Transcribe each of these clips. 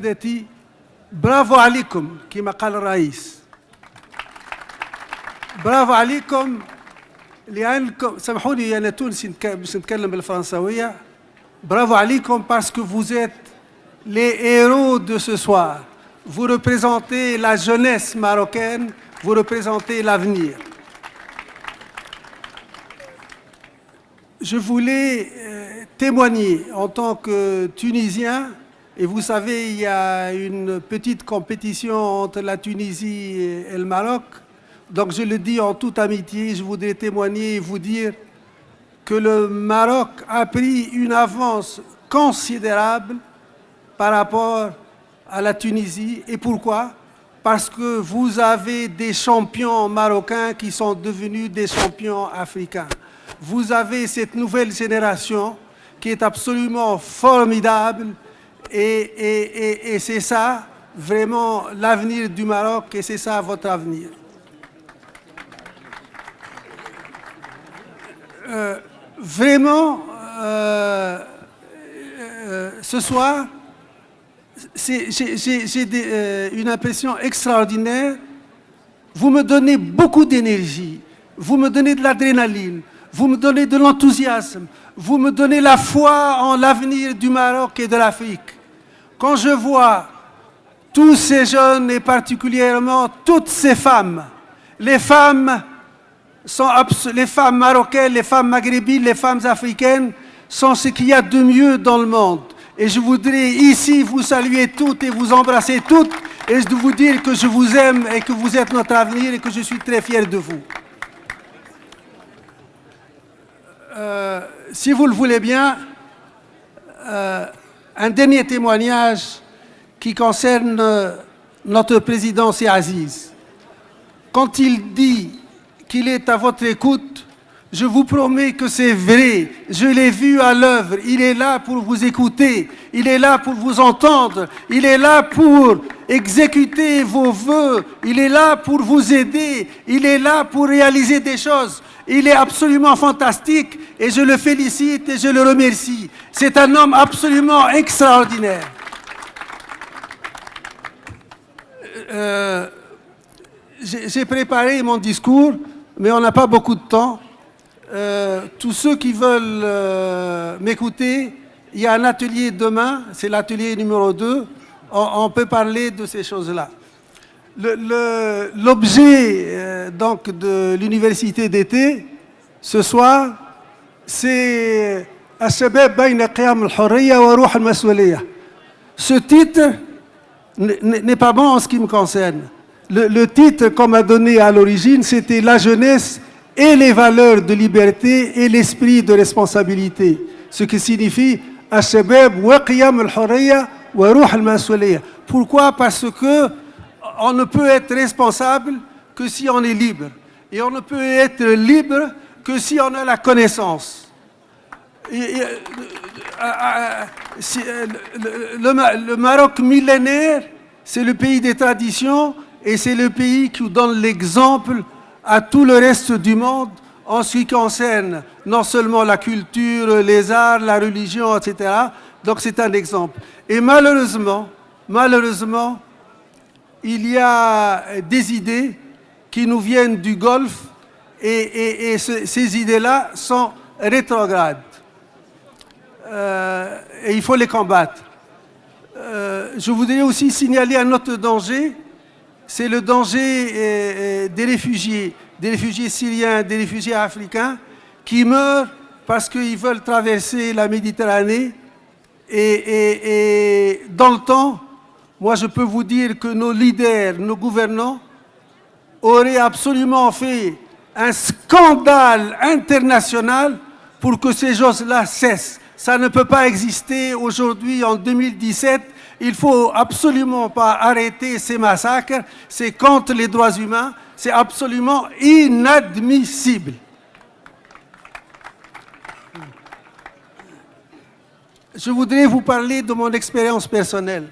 سادتي برافو عليكم كما قال الرئيس. برافو عليكم لأنكم سامحوني أنا تونسي باش نتكلم بالفرنساوية. برافو عليكم parce que vous êtes les héros de ce soir. Vous représentez la jeunesse marocaine, vous représentez l'avenir. Je voulais témoigner en tant que Tunisien, et vous savez, il y a une petite compétition entre la Tunisie et le Maroc. Donc je le dis en toute amitié, je voudrais témoigner et vous dire que le Maroc a pris une avance considérable par rapport à la Tunisie. Et pourquoi? Parce que vous avez des champions marocains qui sont devenus des champions africains. Vous avez cette nouvelle génération qui est absolument formidable et c'est ça vraiment l'avenir du Maroc et c'est ça votre avenir. Vraiment, ce soir, j'ai une impression extraordinaire. Vous me donnez beaucoup d'énergie, vous me donnez de l'adrénaline, vous me donnez de l'enthousiasme, vous me donnez la foi en l'avenir du Maroc et de l'Afrique. Quand je vois tous ces jeunes et particulièrement toutes ces femmes, les femmes marocaines, les femmes maghrébines, les femmes africaines sont ce qu'il y a de mieux dans le monde. Et je voudrais ici vous saluer toutes et vous embrasser toutes et de vous dire que je vous aime et que vous êtes notre avenir et que je suis très fier de vous. Si vous le voulez bien, un dernier témoignage qui concerne notre président C'est Aziz. Quand il dit qu'il est à votre écoute, je vous promets que c'est vrai. Je l'ai vu à l'œuvre. Il est là pour vous écouter. Il est là pour vous entendre. Il est là pour exécuter vos vœux. Il est là pour vous aider. Il est là pour réaliser des choses. Il est absolument fantastique et je le félicite et je le remercie. C'est un homme absolument extraordinaire. J'ai préparé mon discours, mais on n'a pas beaucoup de temps. Tous ceux qui veulent m'écouter, il y a un atelier demain, c'est l'atelier numéro 2. On peut parler de ces choses-là. L'objet donc de l'université d'été ce soir, c'est الشباب بين قيام الحرية وروح المسؤولية. Ce titre n'est pas bon en ce qui me concerne. Le titre qu'on m'a donné à l'origine, c'était la jeunesse et les valeurs de liberté et l'esprit de responsabilité. Ce qui signifie الشباب وقيام الحرية وروح المسؤولية. Pourquoi? Parce que on ne peut être responsable que si on est libre. Et on ne peut être libre que si on a la connaissance. Le Maroc millénaire, c'est le pays des traditions et c'est le pays qui donne l'exemple à tout le reste du monde en ce qui concerne non seulement la culture, les arts, la religion, etc. Donc c'est un exemple. Et malheureusement, il y a des idées qui nous viennent du Golfe et ces idées-là sont rétrogrades. Et il faut les combattre. Je voudrais aussi signaler un autre danger, c'est le danger des réfugiés syriens, des réfugiés africains qui meurent parce qu'ils veulent traverser la Méditerranée et dans le temps, moi, je peux vous dire que nos leaders, nos gouvernants auraient absolument fait un scandale international pour que ces choses-là cessent. Ça ne peut pas exister aujourd'hui, en 2017. Il ne faut absolument pas arrêter ces massacres. C'est contre les droits humains. C'est absolument inadmissible. Je voudrais vous parler de mon expérience personnelle.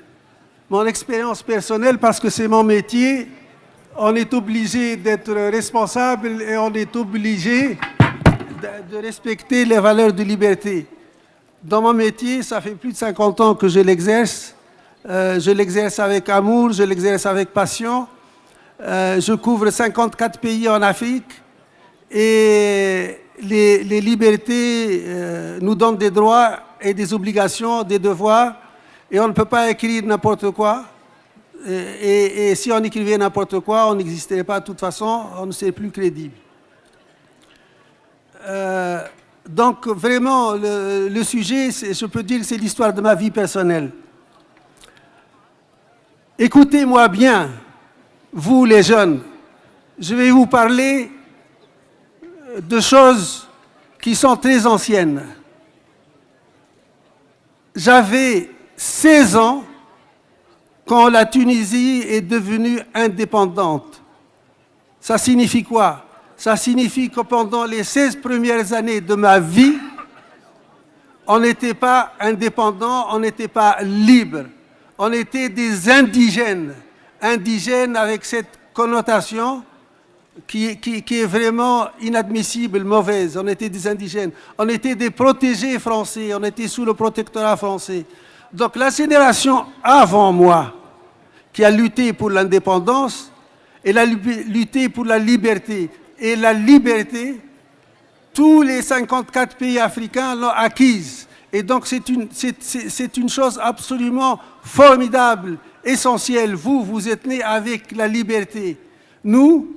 Mon expérience personnelle, parce que c'est mon métier, on est obligé d'être responsable et on est obligé de respecter les valeurs de liberté. Dans mon métier, ça fait plus de 50 ans que je l'exerce. Je l'exerce avec amour, je l'exerce avec passion. Je couvre 54 pays en Afrique et les libertés nous donnent des droits et des obligations, des devoirs, et on ne peut pas écrire n'importe quoi. Et si on écrivait n'importe quoi, on n'existerait pas de toute façon, on ne serait plus crédible. Donc vraiment, le sujet, je peux dire que c'est l'histoire de ma vie personnelle. Écoutez-moi bien, vous les jeunes, je vais vous parler de choses qui sont très anciennes. J'avais 16 ans quand la Tunisie est devenue indépendante. Ça signifie quoi? Ça signifie que pendant les 16 premières années de ma vie, on n'était pas indépendant, on n'était pas libre. On était des indigènes. Indigènes avec cette connotation qui est vraiment inadmissible, mauvaise. On était des indigènes. On était des protégés français. On était sous le protectorat français. Donc la génération avant moi, qui a lutté pour l'indépendance, elle a lutté pour la liberté. Et la liberté, tous les 54 pays africains l'ont acquise. Et donc c'est une chose absolument formidable, essentielle. Vous êtes nés avec la liberté. Nous,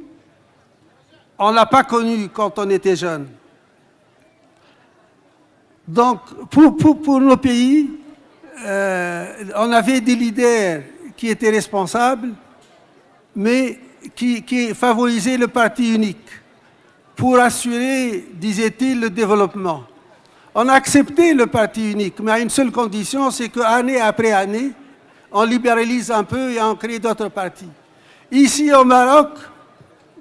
on ne l'a pas connue quand on était jeunes. Donc pour nos pays, on avait des leaders qui étaient responsables, mais qui favorisaient le parti unique pour assurer, disait-il, le développement. On a accepté le parti unique, mais à une seule condition, c'est qu'année après année, on libéralise un peu et on crée d'autres partis. Ici au Maroc,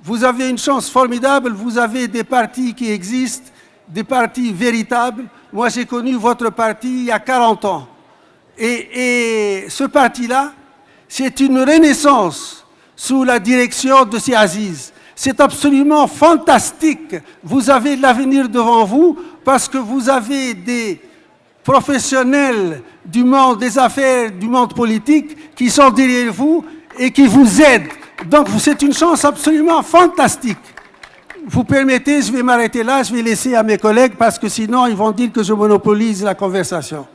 vous avez une chance formidable, vous avez des partis qui existent, des partis véritables. Moi, j'ai connu votre parti il y a 40 ans. Et ce parti-là, c'est une renaissance sous la direction de Sy Aziz. C'est absolument fantastique. Vous avez l'avenir devant vous parce que vous avez des professionnels du monde des affaires, du monde politique qui sont derrière vous et qui vous aident. Donc c'est une chance absolument fantastique. Vous permettez, je vais m'arrêter là, je vais laisser à mes collègues parce que sinon ils vont dire que je monopolise la conversation.